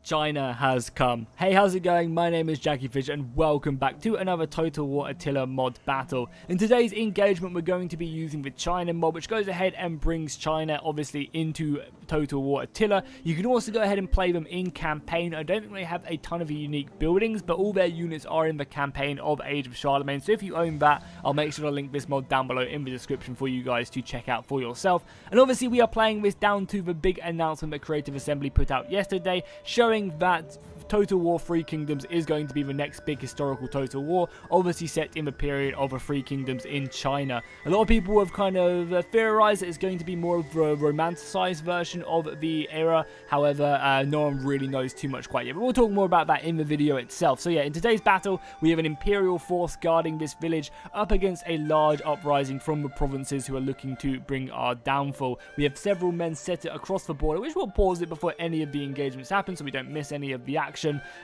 China has come. Hey, how's it going? My name is jackiefishhh and welcome back to another Total War Attila mod battle. In today's engagement, we're going to be using the China mod, which goes ahead and brings China obviously into Total War Attila. You can also go ahead and play them in campaign. I don't think they have a ton of unique buildings, but all their units are in the campaign of Age of Charlemagne. So if you own that, I'll make sure to link this mod down below in the description for you guys to check out for yourself. And obviously we are playing this down to the big announcement that Creative Assembly put out yesterday, showing that Total War Three Kingdoms is going to be the next big historical Total War, obviously set in the period of the Three Kingdoms in China. A lot of people have kind of theorized that it's going to be more of a romanticized version of the era. However, no one really knows too much quite yet, but we'll talk more about that in the video itself. So yeah, in today's battle, we have an Imperial force guarding this village up against a large uprising from the provinces who are looking to bring our downfall. We have several men set it across the border, which will pause it before any of the engagements happen so we don't miss any of the action.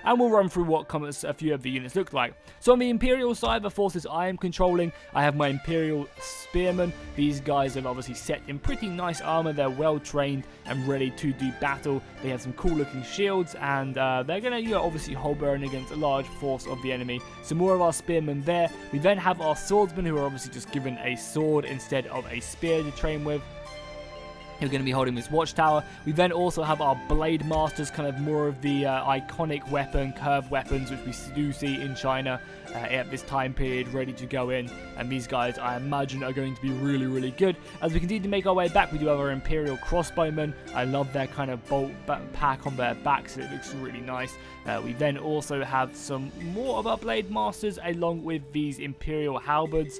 And we'll run through what a few of the units look like. So on the Imperial side, the forces I am controlling, I have my Imperial Spearmen. These guys are obviously set in pretty nice armor. They're well trained and ready to do battle. They have some cool looking shields, and they're going to obviously hold burn against a large force of the enemy. So more of our Spearmen there. We then have our Swordsmen, who are obviously just given a sword instead of a spear to train with. We're going to be holding this watchtower. We then also have our Blade Masters, kind of more of the iconic weapon, curved weapons, which we do see in China at this time period, ready to go in. And these guys, I imagine, are going to be really, really good. As we continue to make our way back, we do have our Imperial Crossbowmen. I love their kind of bolt pack on their backs. It looks really nice. We then also have some more of our Blade Masters, along with these Imperial Halberds.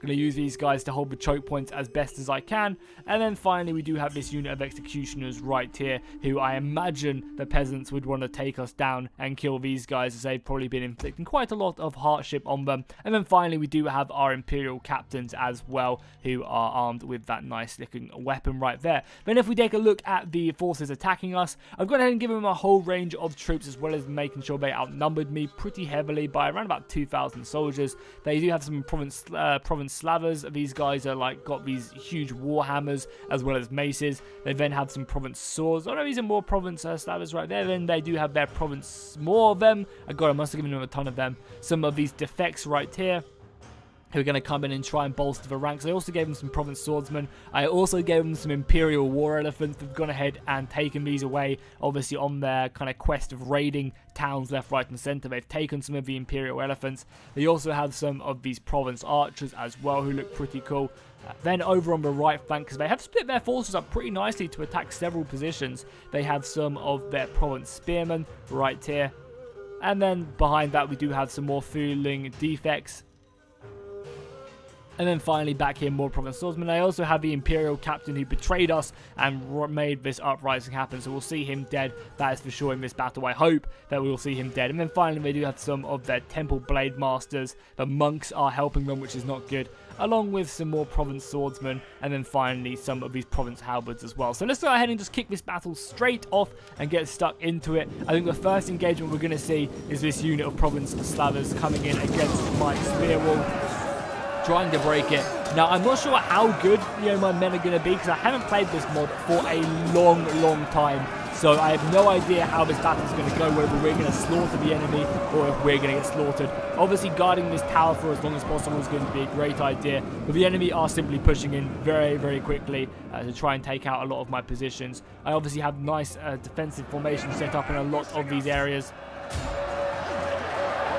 Going to use these guys to hold the choke points as best as I can. And then finally we do have this unit of executioners right here, who I imagine the peasants would want to take us down and kill these guys, as they've probably been inflicting quite a lot of hardship on them. And then finally we do have our Imperial captains as well, who are armed with that nice looking weapon right there. Then if we take a look at the forces attacking us, I've gone ahead and given them a whole range of troops, as well as making sure they outnumbered me pretty heavily by around about 2,000 soldiers. They do have some province Slavers. These guys are got these huge war hammers as well as maces. They then have some province swords. Oh no, these are more province Slavers right there. Then they do have their province, more of them. I must have given them a ton of them. Some of these defects right here, who are going to come in and try and bolster the ranks. I also gave them some province swordsmen. I also gave them some Imperial war elephants. They've gone ahead and taken these away, obviously on their kind of quest of raiding towns left, right and centre. They've taken some of the Imperial elephants. They also have some of these province archers as well, who look pretty cool. Then over on the right flank, because they have split their forces up pretty nicely to attack several positions, they have some of their province spearmen right here. And then behind that we do have some more fooling defects. And then finally back here, more province swordsmen. I also have the Imperial captain who betrayed us and made this uprising happen. So we'll see him dead. That is for sure in this battle. I hope that we will see him dead. And then finally they do have some of their temple blade masters. The monks are helping them, which is not good. Along with some more province swordsmen. And then finally some of these province halberds as well. So let's go ahead and just kick this battle straight off and get stuck into it. I think the first engagement we're going to see is this unit of province Slavers coming in against my spear wall, trying to break it. Now, I'm not sure how good, my men are going to be, because I haven't played this mod for a long time. So I have no idea how this battle is going to go, whether we're going to slaughter the enemy or if we're going to get slaughtered. Obviously, guarding this tower for as long as possible is going to be a great idea, but the enemy are simply pushing in very quickly to try and take out a lot of my positions. I obviously have nice defensive formations set up in a lot of these areas.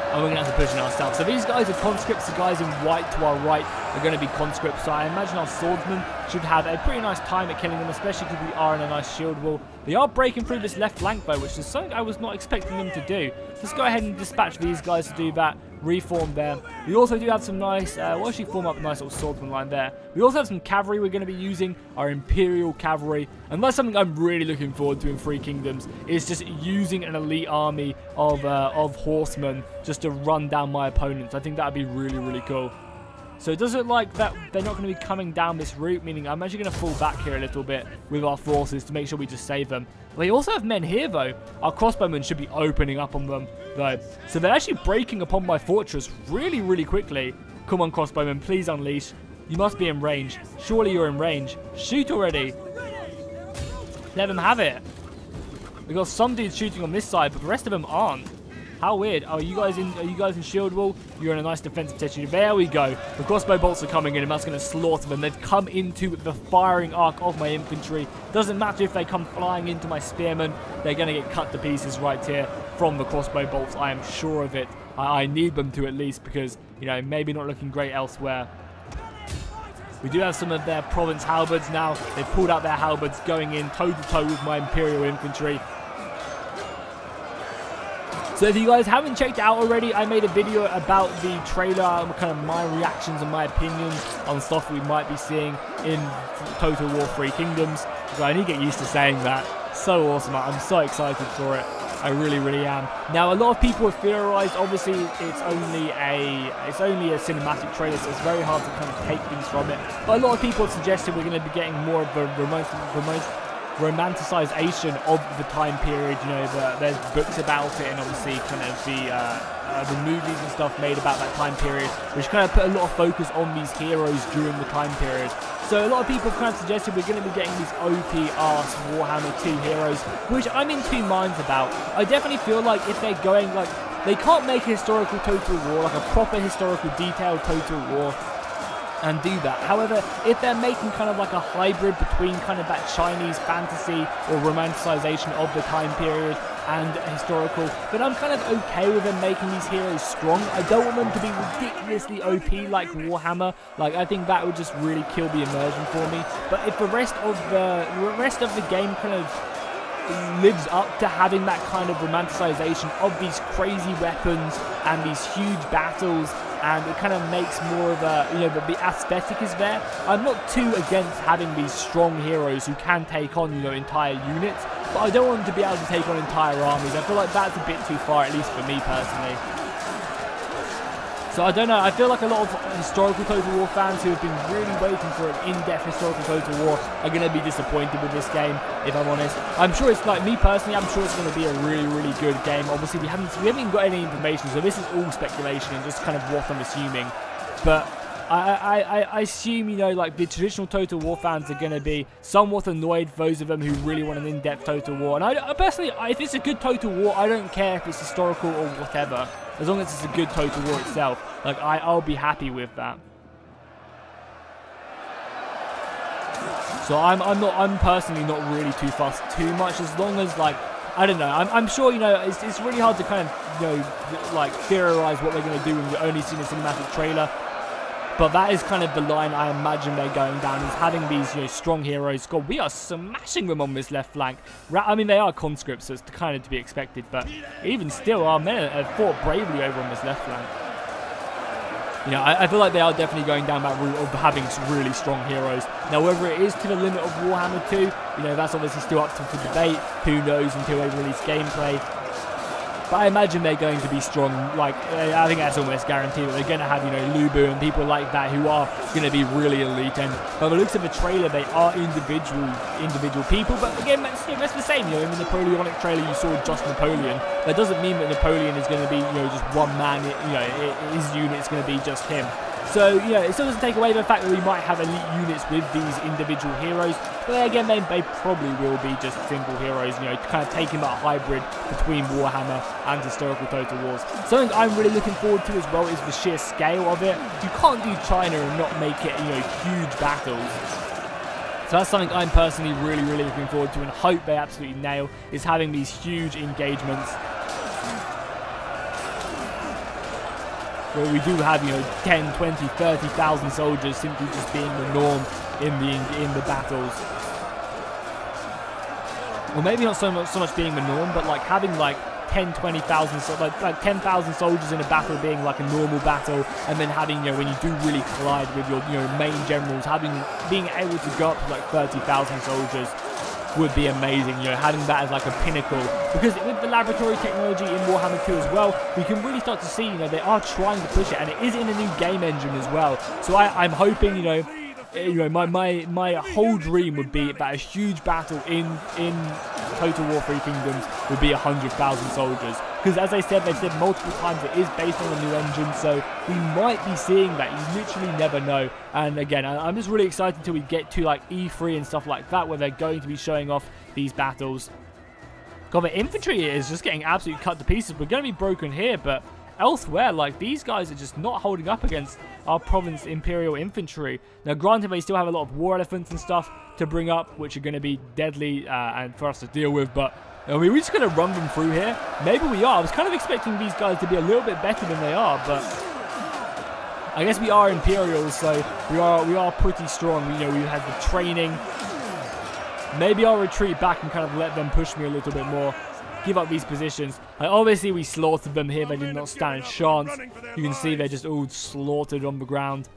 And we're going to have to push in ourselves. So these guys are conscripts. The guys in white to our right are going to be conscripts. So I imagine our swordsmen should have a pretty nice time at killing them, especially because we are in a nice shield wall. They are breaking through this left flank though, which is something I was not expecting them to do. Let's go ahead and dispatch these guys to do that. Reform there. We also do have some nice, we'll actually form up a nice little swordsman line there. We also have some cavalry we're going to be using, our Imperial cavalry. And that's something I'm really looking forward to in Three Kingdoms, is just using an elite army of horsemen just to run down my opponents. I think that would be really cool. So it does look like that they're not going to be coming down this route, meaning I'm actually going to fall back here a little bit with our forces to make sure we just save them. They also have men here, though. Our crossbowmen should be opening up on them, though. So they're actually breaking upon my fortress really quickly. Come on, crossbowmen, please unleash. You must be in range. Surely you're in range. Shoot already. Let them have it. We got some dudes shooting on this side, but the rest of them aren't. How weird. Oh, are you guys in shield wall? You're in a nice defensive position. There we go. The crossbow bolts are coming in, and that's going to slaughter them. They've come into the firing arc of my infantry. Doesn't matter if they come flying into my spearmen. They're going to get cut to pieces right here from the crossbow bolts. I am sure of it. I need them to at least because, you know, maybe not looking great elsewhere. We do have some of their province halberds now. They've pulled out their halberds going in toe-to-toe with my Imperial infantry. So if you guys haven't checked it out already, I made a video about the trailer, kind of my reactions and my opinions on stuff we might be seeing in Total War 3 Kingdoms. So I need to get used to saying that. So awesome. I'm so excited for it. I really, really am. Now, a lot of people have theorized, obviously, it's only a cinematic trailer, so it's very hard to kind of take things from it. But a lot of people have suggested we're going to be getting more of a romanticization of the time period. You know, there's books about it, and obviously kind of the movies and stuff made about that time period, which kind of put a lot of focus on these heroes during the time period. So a lot of people have kind of suggested we're going to be getting these OP-arse Warhammer 2 heroes, which I'm in two minds about. I definitely feel like if they're going, like, they can't make a historical Total War, like a proper historical detailed Total War, and do that. However, if they're making kind of like a hybrid between kind of that Chinese fantasy or romanticization of the time period and historical, then I'm kind of okay with them making these heroes strong. I don't want them to be ridiculously OP like Warhammer. Like, I think that would just really kill the immersion for me. But if the rest of the game kind of lives up to having that kind of romanticization of these crazy weapons and these huge battles, and it kind of makes more of a, you know, the aesthetic is there. I'm not too against having these strong heroes who can take on, you know, entire units, but I don't want them to be able to take on entire armies. I feel like that's a bit too far, at least for me personally. So I don't know, I feel like a lot of historical Total War fans who have been really waiting for an in-depth historical Total War are going to be disappointed with this game, if I'm honest. I'm sure it's, like, me personally, I'm sure it's going to be a really, really good game. Obviously, we haven't even got any information, so this is all speculation and just kind of what I'm assuming. But I assume, you know, like, the traditional Total War fans are going to be somewhat annoyed, those of them who really want an in-depth Total War. And I personally, if it's a good Total War, I don't care if it's historical or whatever. As long as it's a good Total War itself, like, I'll be happy with that. So I'm personally not really too fussed too much, as long as, like, I don't know, I'm sure, you know, it's really hard to kind of, you know, like, theorize what they're going to do when you've only seen a cinematic trailer. But that is kind of the line I imagine they're going down, is having these, you know, strong heroes. God, we are smashing them on this left flank. I mean, they are conscripts, so it's kind of to be expected. But even still, our men have fought bravely over on this left flank. You know, I feel like they are definitely going down that route of having really strong heroes. Now, whether it is to the limit of Warhammer 2, you know, that's obviously still up for debate. Who knows until they release gameplay. But I imagine they're going to be strong. Like, I think that's almost guaranteed that they're going to have, you know, Lubu and people like that who are going to be really elite. And by the looks of the trailer, they are individual people. But again, that's the same. You know, in the Napoleonic trailer, you saw just Napoleon. That doesn't mean that Napoleon is going to be, you know, just one man. You know, his unit is going to be just him. So, you know, it still doesn't take away the fact that we might have elite units with these individual heroes. But then again, they probably will be just simple heroes, you know, kind of taking that hybrid between Warhammer and historical Total Wars. Something I'm really looking forward to as well is the sheer scale of it. You can't do China and not make it, you know, huge battles. So that's something I'm personally really, really looking forward to and hope they absolutely nail, is having these huge engagements. Where we do have, you know, 10, 20, 30,000 soldiers simply just being the norm in the battles. Or maybe not so much being the norm, but like having like 10, 20,000, so like 10,000 soldiers in a battle being like a normal battle, and then having, you know, when you do really collide with your, you know, main generals, being able to go up to like 30,000 soldiers would be amazing, you know, having that as like a pinnacle. Because with the laboratory technology in Warhammer 2 as well, we can really start to see, you know, they are trying to push it, and it is in a new game engine as well. So I'm hoping, you know, my whole dream would be that a huge battle in Total War 3 Kingdoms would be 100,000 soldiers. Because as I said, they've said multiple times it is based on a new engine, so we might be seeing that. You literally never know. And again, I'm just really excited until we get to like E3 and stuff like that, where they're going to be showing off these battles. God, the infantry is just getting absolutely cut to pieces. We're going to be broken here, but elsewhere, like, these guys are just not holding up against our province Imperial infantry. Now, granted, they still have a lot of war elephants and stuff to bring up, which are going to be deadly and for us to deal with, but are we just going to run them through here? Maybe we are. I was kind of expecting these guys to be a little bit better than they are, but I guess we are Imperials, so we are pretty strong. You know, we had the training. Maybe I'll retreat back and kind of let them push me a little bit more. Give up these positions. Obviously, we slaughtered them here. They did not stand a chance. You can see they're just all slaughtered on the ground.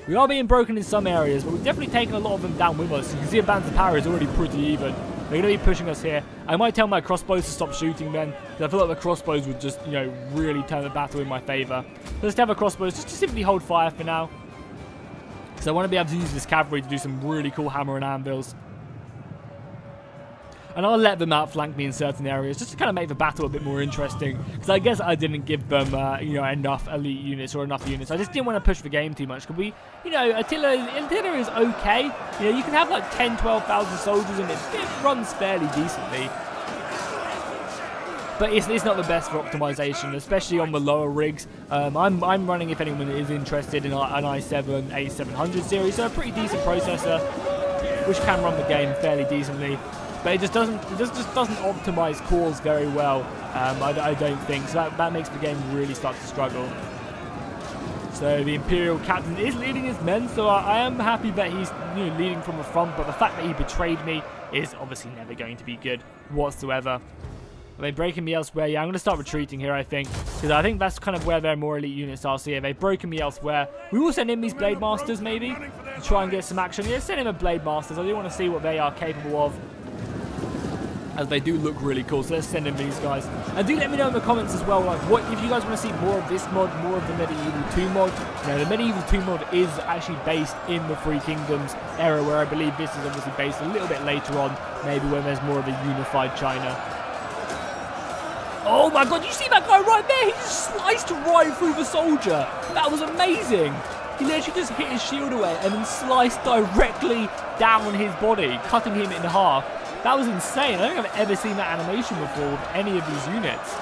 We are being broken in some areas, but we've definitely taken a lot of them down with us. You can see the balance of power is already pretty even. They're going to be pushing us here. I might tell my crossbows to stop shooting then, because I feel like the crossbows would just, you know, really turn the battle in my favour. So let's have a crossbows just to simply hold fire for now. Because I want to be able to use this cavalry to do some really cool hammer and anvils. And I'll let them outflank me in certain areas just to kind of make the battle a bit more interesting. Because I guess I didn't give them, you know, enough elite units or enough units. I just didn't want to push the game too much. Because we, you know, Attila is okay. You know, you can have like 10, 12,000 soldiers and it runs fairly decently. But it's not the best for optimization, especially on the lower rigs. I'm running, if anyone is interested, in an i7 8700 series. So a pretty decent processor, which can run the game fairly decently. But it just doesn't optimize cores very well. I don't think so. That makes the game really start to struggle. So the Imperial captain is leading his men, so I am happy that he's, you know, leading from the front. But the fact that he betrayed me is obviously never going to be good whatsoever. Are they breaking me elsewhere? Yeah, I'm going to start retreating here, I think. Because I think that's kind of where their more elite units are. So yeah, they've broken me elsewhere. We will send in these Blade Masters, maybe, to try and get some action. Yeah, send in the Blade Masters. I do want to see what they are capable of, as they do look really cool. So let's send in these guys. And do let me know in the comments as well, like, what if you guys want to see more of this mod, more of the Medieval 2 mod. You know, the Medieval 2 mod is actually based in the Three Kingdoms era, where I believe this is obviously based a little bit later on, maybe when there's more of a unified China. Oh my god, you see that guy right there? He just sliced right through the soldier. That was amazing. He literally just hit his shield away and then sliced directly down his body, cutting him in half. That was insane. I don't think I've ever seen that animation before with any of these units.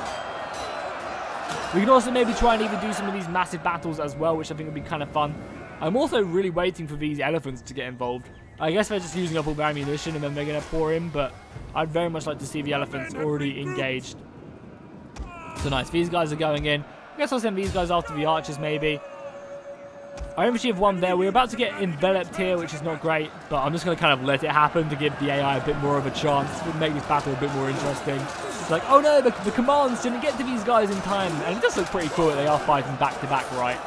We can also maybe try and even do some of these massive battles as well, which I think would be kind of fun. I'm also really waiting for these elephants to get involved. I guess they're just using up all their ammunition and then they're going to pour in, but I'd very much like to see the elephants already engaged. So nice. These guys are going in. I guess I'll send these guys after the archers, maybe. I actually have one there. We're about to get enveloped here, which is not great, but I'm just going to kind of let it happen to give the AI a bit more of a chance. It would make this battle a bit more interesting. It's like, oh no, the commands didn't get to these guys in time. And it does look pretty cool that they are fighting back to back, right?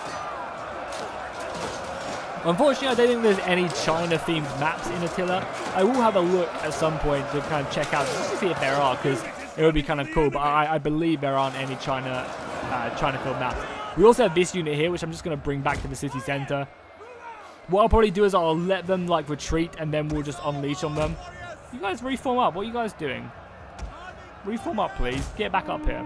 Unfortunately, I don't think there's any China-themed maps in Attila. I will have a look at some point to kind of check out, just to see if there are, because it would be kind of cool. But I believe there aren't any China-filmed maps. We also have this unit here, which I'm just going to bring back to the city center. What I'll probably do is I'll let them, like, retreat, and then we'll just unleash on them. You guys reform up. What are you guys doing? Reform up, please. Get back up here.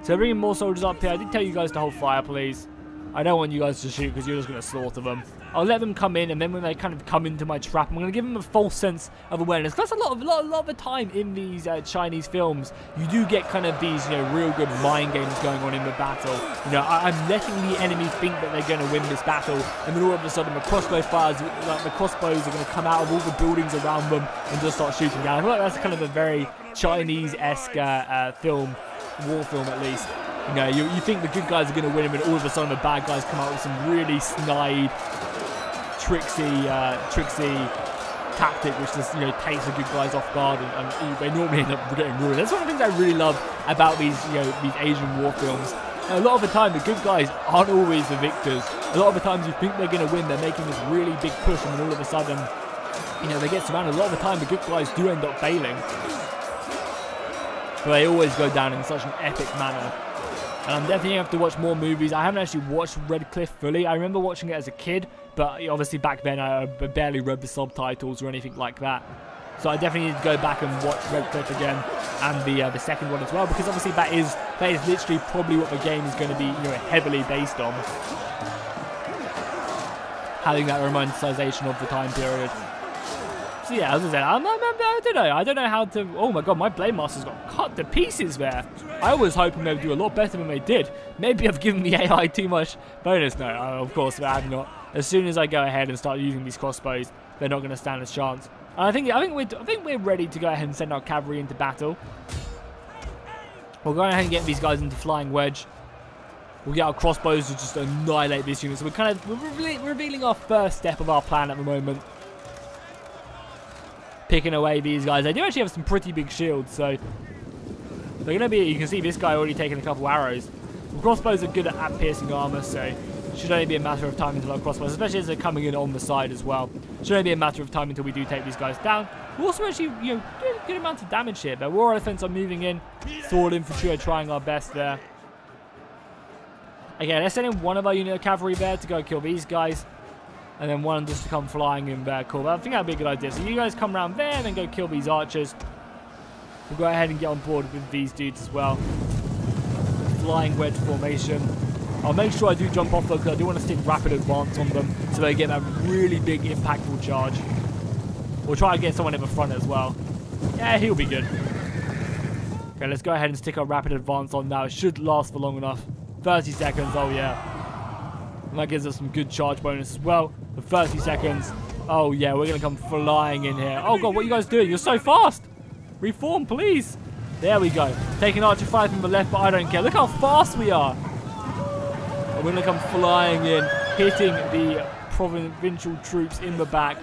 So bringing more soldiers up here. I did tell you guys to hold fire, please. I don't want you guys to shoot because you're just going to slaughter them. I'll let them come in, and then when they kind of come into my trap, I'm going to give them a false sense of awareness. Because that's a lot of the time in these Chinese films, you do get kind of these, you know, real good mind games going on in the battle. You know, I'm letting the enemy think that they're going to win this battle, and then all of a sudden the crossbow fires, like the crossbows are going to come out of all the buildings around them and just start shooting down. I feel like that's kind of a very Chinese-esque film, war film at least. You know, you think the good guys are going to win, and all of a sudden the bad guys come out with some really snide, tricksy tactic, which just, you know, takes the good guys off guard, and they normally end up getting ruined. That's one of the things I really love about these, you know, these Asian war films. And a lot of the time, the good guys aren't always the victors. A lot of the times, you think they're going to win, they're making this really big push, and then all of a sudden, you know, they get surrounded. A lot of the time, the good guys do end up failing, but they always go down in such an epic manner. And I'm definitely going to have to watch more movies. I haven't actually watched Red Cliff fully. I remember watching it as a kid, but obviously back then I barely read the subtitles or anything like that. So I definitely need to go back and watch Red Cliff again, and the second one as well, because obviously that is literally probably what the game is going to be, you know, heavily based on. Having that romanticization of the time period. So yeah, as I said, I don't know how to. Oh my god, my Blade Masters got cut to pieces there. I was hoping they would do a lot better than they did. Maybe I've given the AI too much bonus. No, of course I have not. As soon as I go ahead and start using these crossbows, they're not going to stand a chance. And I think we're ready to go ahead and send our cavalry into battle. We'll go ahead and get these guys into flying wedge. We'll get our crossbows to just annihilate this unit. So we're revealing our first step of our plan at the moment. Picking away these guys. They do actually have some pretty big shields, so they're going to be, you can see this guy already taking a couple arrows. The crossbows are good at piercing armor, so it should only be a matter of time until our crossbows, especially as they're coming in on the side as well. Should only be a matter of time until we do take these guys down. We're also actually, you know, doing a good amount of damage here. The war elephants are moving in. Sword infantry are trying our best there. Again, let's send in one of our unit of cavalry there to go kill these guys. And then one just to come flying in there. Cool. But I think that'd be a good idea. So you guys come around there and then go kill these archers. We'll go ahead and get on board with these dudes as well. Flying wedge formation. I'll make sure I do jump off though, because I do want to stick rapid advance on them so they get that really big impactful charge. We'll try to get someone in the front as well. Yeah, he'll be good. Okay, let's go ahead and stick our rapid advance on now. It should last for long enough. 30 seconds, oh yeah. And that gives us some good charge bonus as well. For 30 seconds. Oh yeah, we're going to come flying in here. Oh god, what are you guys doing? You're so fast. Reform, please. There we go. Taking Archer 5 from the left, but I don't care. Look how fast we are. And we're going to come flying in, hitting the provincial troops in the back.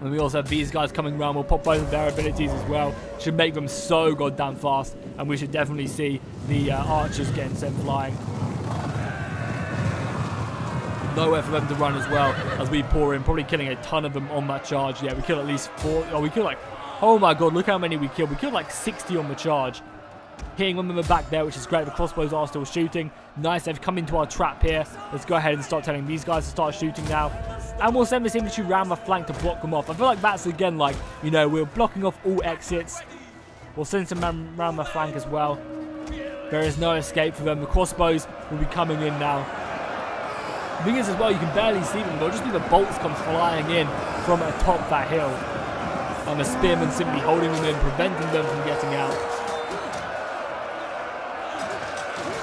And we also have these guys coming around. We'll pop both of their abilities as well. Should make them so goddamn fast. And we should definitely see the archers getting sent flying. Nowhere for them to run as well as we pour in. Probably killing a ton of them on that charge. Yeah, we killed at least 4. Oh, we killed like... Oh my god, look how many we killed. We killed like 60 on the charge. Hitting them in the back there, which is great. The crossbows are still shooting. Nice, they've come into our trap here. Let's go ahead and start telling these guys to start shooting now. And we'll send this infantry round the flank to block them off. I feel like that's again like, you know, we're blocking off all exits. We'll send some men round the flank as well. There is no escape for them. The crossbows will be coming in now. The thing is as well, you can barely see them. They'll just be the bolts come flying in from atop that hill. And the spearmen simply holding them in, preventing them from getting out.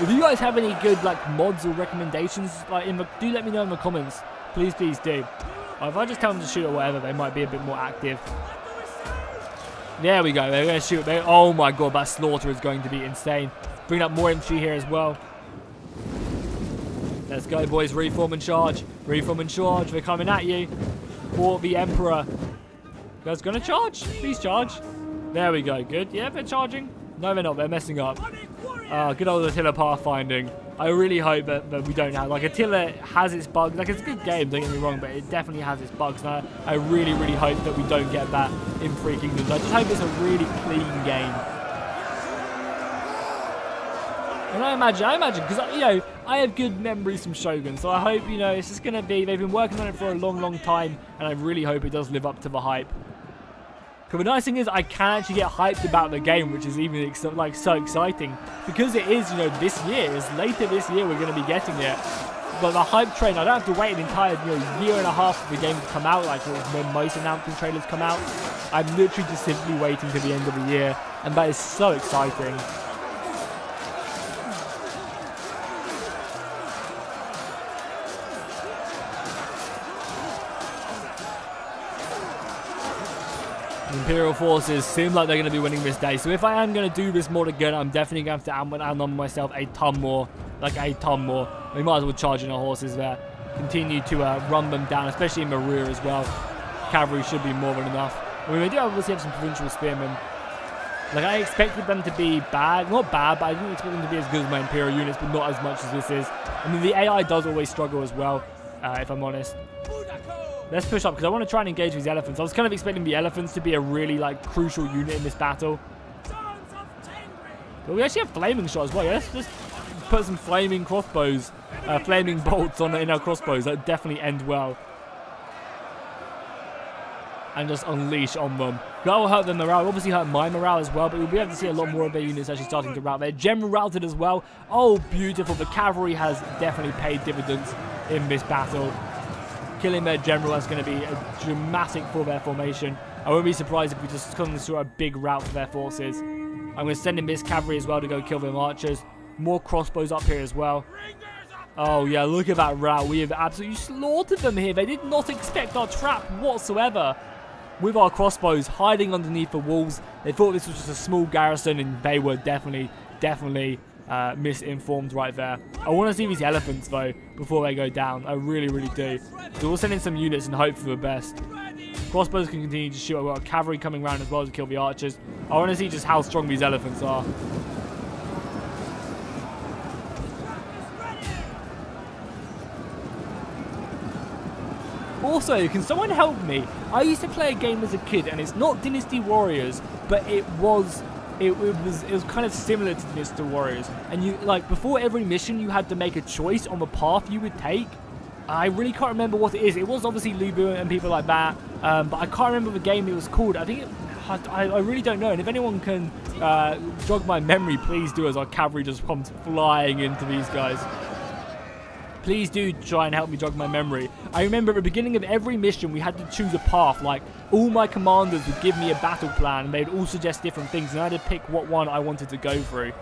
If you guys have any good like mods or recommendations, like do let me know in the comments. Please do. Or if I just tell them to shoot or whatever, they might be a bit more active. There we go. They're going to shoot. Oh my god, that slaughter is going to be insane. Bring up more infantry here as well. Let's go, boys. Reform and charge. Reform and charge. They're coming at you for the Emperor. You guys going to charge? Please charge. There we go. Good. Yeah, they're charging. No, they're not. They're messing up. Good old Attila pathfinding. I really hope that we don't have... Like, Attila has its bugs. Like, it's a good game, don't get me wrong, but it definitely has its bugs. And I really, really hope that we don't get that in Three Kingdoms. I just hope it's a really clean game. And I imagine, because, you know, I have good memories from Shogun, so I hope, you know, it's just going to be... They've been working on it for a long, long time, and I really hope it does live up to the hype. But the nice thing is I can actually get hyped about the game, which is even like so exciting. Because it is, you know, this year. It's later this year we're going to be getting it. But the hype train, I don't have to wait an entire year and a half for the game to come out, like when most announcement trailers come out. I'm literally just simply waiting to the end of the year. And that is so exciting. Imperial forces seem like they're going to be winning this day. So if I am going to do this more again, I'm definitely going to have to add on myself a ton more. Like a ton more. We might as well charge in our horses there. Continue to run them down, especially in the rear as well. Cavalry should be more than enough. I mean, we do obviously have some provincial spearmen. Like, I expected them to be bad. Not bad, but I didn't expect them to be as good as my Imperial units, but not as much as this is. I mean, the AI does always struggle as well, if I'm honest. Let's push up, because I want to try and engage these elephants. I was kind of expecting the elephants to be a really, like, crucial unit in this battle. But we actually have flaming shot as well. Yeah, let's just put some flaming crossbows, flaming bolts in our crossbows. That would definitely end well. And just unleash on them. That will hurt their morale. Obviously hurt my morale as well, but we'll be able to see a lot more of their units actually starting to rout. Their general routed as well. Oh, beautiful. The cavalry has definitely paid dividends in this battle. killing their general. That's going to be a dramatic for their formation. I won't be surprised if we just come through a big rout for their forces. I'm going to send in this cavalry as well to go kill them archers. More crossbows up here as well. Oh yeah, look at that rout. We have absolutely slaughtered them here. They did not expect our trap whatsoever. With our crossbows hiding underneath the walls, they thought this was just a small garrison, and they were definitely misinformed right there. I want to see these elephants though before they go down. I really do. So we'll send in some units and hope for the best. Crossbows can continue to shoot. I've got cavalry coming around as well to kill the archers. I want to see just how strong these elephants are. Also, can someone help me? I used to play a game as a kid, and it's not Dynasty Warriors, but it was kind of similar to Dynasty Warriors. And you, like, before every mission, you had to make a choice on the path you would take. I really can't remember what it is. It was obviously Lubu and people like that, but I can't remember the game it was called. I think I really don't know. And if anyone can jog my memory, please do, as our cavalry just comes flying into these guys. Please do try and help me jog my memory. I remember at the beginning of every mission, we had to choose a path. Like, all my commanders would give me a battle plan, and they'd all suggest different things, and I had to pick what one I wanted to go through.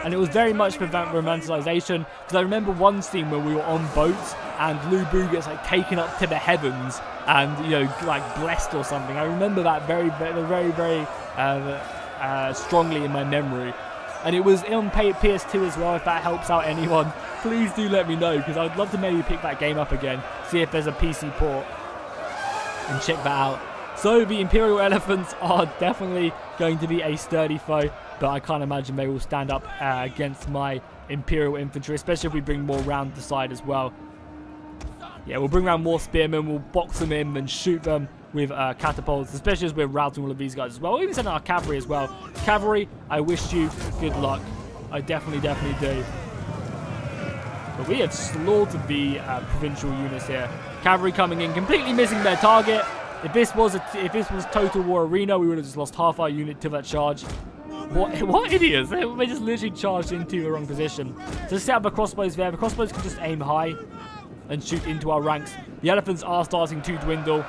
And it was very much for romanticization, because I remember one scene where we were on boats, and Lubu gets, like, taken up to the heavens, and, you know, like, blessed or something. I remember that very strongly in my memory. And it was on PS2 as well, if that helps out anyone. Please do let me know, because I'd love to maybe pick that game up again, see if there's a PC port, and check that out. So the Imperial elephants are definitely going to be a sturdy foe, but I can't imagine they will stand up against my Imperial infantry, especially if we bring more round the side as well. Yeah, we'll bring around more spearmen, we'll box them in and shoot them with catapults, especially as we're routing all of these guys as well. We'll even send our cavalry as well. Cavalry, I wish you good luck. I definitely do. But we have slaughtered the provincial units here. Cavalry coming in, completely missing their target. If this was Total War Arena, we would have just lost half our unit to that charge. What idiots? They just literally charged into the wrong position. So set up the crossbows there. The crossbows can just aim high and shoot into our ranks. The elephants are starting to dwindle.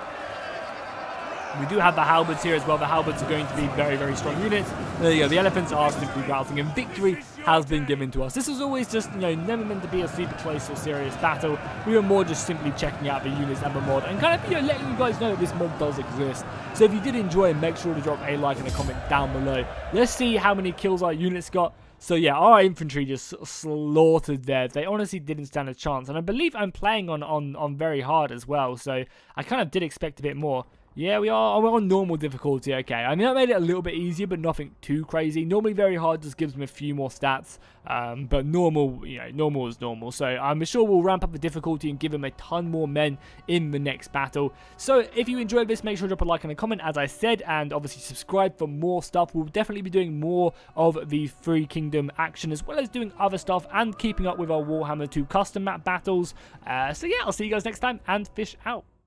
We do have the halberds here as well. The halberds are going to be very strong units. There you go. The elephants are simply routing, and victory has been given to us. This was always just, you know, never meant to be a super close or serious battle. We were more just simply checking out the units and the mod, and kind of, you know, letting you guys know that this mod does exist. So if you did enjoy, make sure to drop a like and a comment down below. Let's see how many kills our units got. So yeah, our infantry just slaughtered there. They honestly didn't stand a chance, and I believe I'm playing on very hard as well. So I kind of did expect a bit more. Yeah, we're on normal difficulty, okay. I mean, that made it a little bit easier, but nothing too crazy. Normally very hard just gives me a few more stats, but normal, you know, normal is normal. So I'm sure we'll ramp up the difficulty and give him a ton more men in the next battle. So if you enjoyed this, make sure to drop a like and a comment, as I said, and obviously subscribe for more stuff. We'll definitely be doing more of the Free Kingdom action, as well as doing other stuff and keeping up with our Warhammer 2 custom map battles. So yeah, I'll see you guys next time, and fish out.